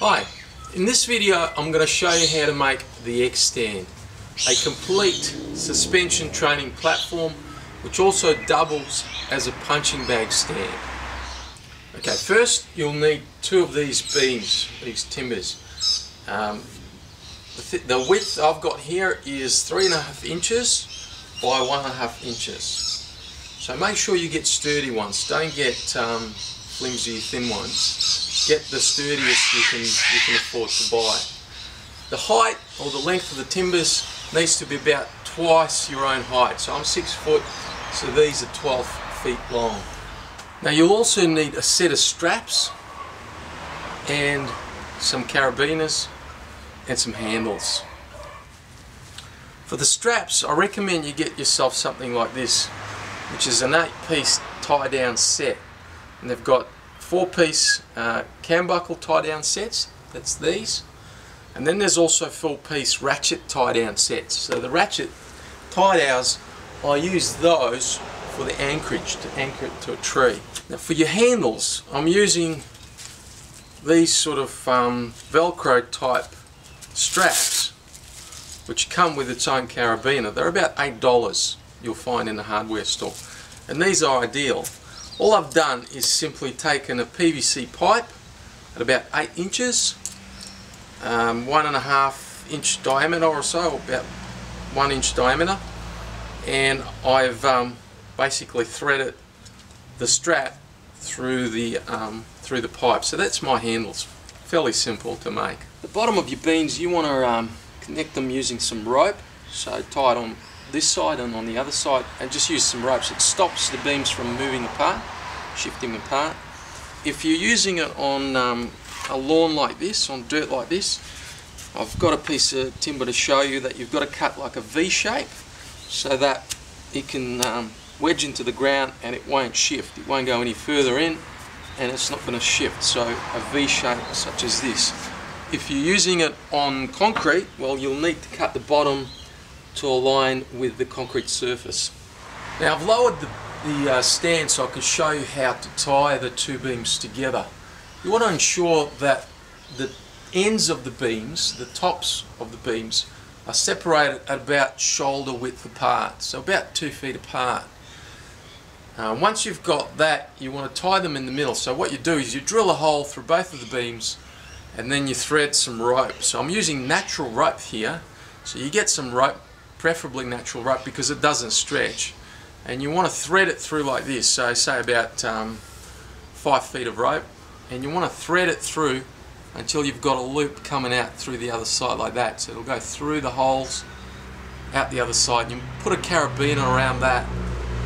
Hi, in this video I'm going to show you how to make the X-Stand, a complete suspension training platform which also doubles as a punching bag stand. Okay, first you'll need two of these beams, these timbers. The width I've got here is 3.5 inches by 1.5 inches. So make sure you get sturdy ones, don't get flimsy thin ones. Get the sturdiest you can afford to buy. The height or the length of the timbers needs to be about twice your own height. So I'm 6 foot, so these are 12 feet long. Now you'll also need a set of straps and some carabiners and some handles. For the straps, I recommend you get yourself something like this, which is an 8-piece tie-down set, and they've got 4-piece cam buckle tie-down sets, that's these, and then there's also 4-piece ratchet tie-down sets. So the ratchet tie-downs, I use those for the anchorage, to anchor it to a tree. Now for your handles, I'm using these sort of Velcro type straps which come with its own carabiner. They're about $8 you'll find in the hardware store, and these are ideal. All I've done is simply taken a PVC pipe at about 8 inches, 1.5 inch diameter or so, about 1 inch diameter, and I've basically threaded the strap through the pipe. So that's my handles. Fairly simple to make. The bottom of your beams, you want to connect them using some rope. So tie it on this side and on the other side, and just use some ropes. It stops the beams from moving apart, shifting apart. If you're using it on a lawn like this, on dirt like this, I've got a piece of timber to show you that you've got to cut like a V shape so that it can wedge into the ground and it won't shift. It won't go any further in and it's not going to shift. So a V shape such as this. If you're using it on concrete, well, you'll need to cut the bottom to align with the concrete surface. Now I've lowered the stand so I can show you how to tie the two beams together. You want to ensure that the ends of the beams, the tops of the beams, are separated at about shoulder width apart, so about 2 feet apart. Once you've got that, you want to tie them in the middle. So what you do is you drill a hole through both of the beams and then you thread some rope. So I'm using natural rope here, so you get some rope, preferably natural rope, because it doesn't stretch, and you want to thread it through like this. So say about 5 feet of rope, and you want to thread it through until you've got a loop coming out through the other side like that. So it'll go through the holes out the other side. You put a carabiner around that,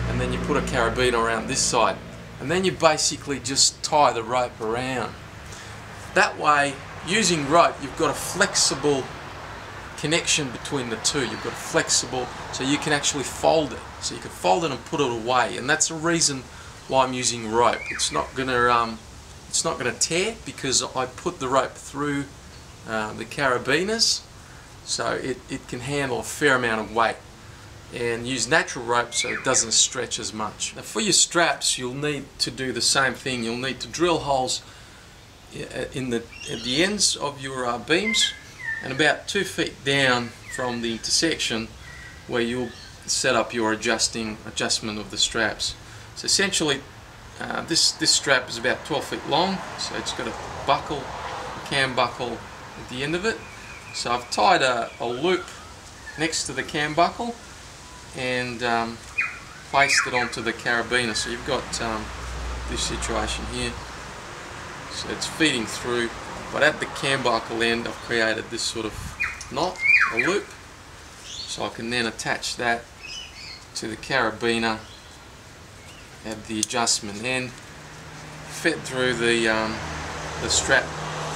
and then you put a carabiner around this side, and then you basically just tie the rope around. That way, using rope, you've got a flexible connection between the two. You've got flexible, so you can actually fold it. So you can fold it and put it away, and that's the reason why I'm using rope. It's not gonna tear because I put the rope through the carabiners, so it can handle a fair amount of weight. And use natural rope so it doesn't stretch as much. Now for your straps, you'll need to do the same thing. You'll need to drill holes at the ends of your beams, and about 2 feet down from the intersection where you'll set up your adjustment of the straps. So essentially this strap is about 12 feet long, so it's got a buckle, a cam buckle at the end of it. So I've tied a loop next to the cam buckle and placed it onto the carabiner. So you've got this situation here, so it's feeding through, but at the cam buckle end I've created this sort of knot, a loop, so I can then attach that to the carabiner at the adjustment end, fit through the strap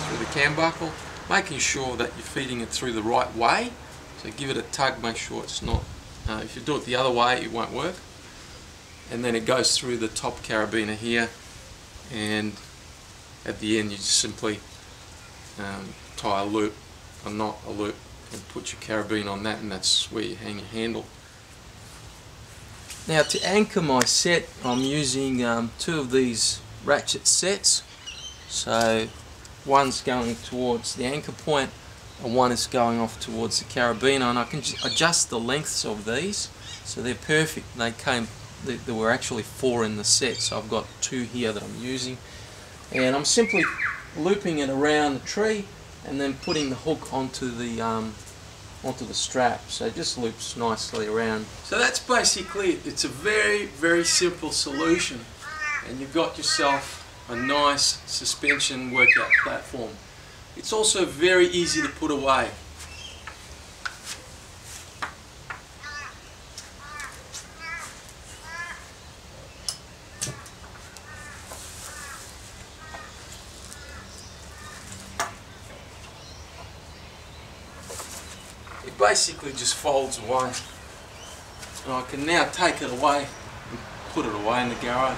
through the cam buckle, making sure that you're feeding it through the right way. So give it a tug, make sure it's not, if you do it the other way it won't work, and then it goes through the top carabiner here, and at the end you just simply tie a loop, a knot, a loop, and put your carabiner on that, and that's where you hang your handle. Now to anchor my set, I'm using two of these ratchet sets. So one's going towards the anchor point and one is going off towards the carabiner, and I can adjust the lengths of these so they're perfect. There were actually 4 in the set, so I've got 2 here that I'm using, and I'm simply looping it around the tree and then putting the hook onto the strap, so it just loops nicely around. So that's basically it. It's a very, very simple solution, and you've got yourself a nice suspension workout platform. It's also very easy to put away. It basically just folds away, and I can now take it away and put it away in the garage.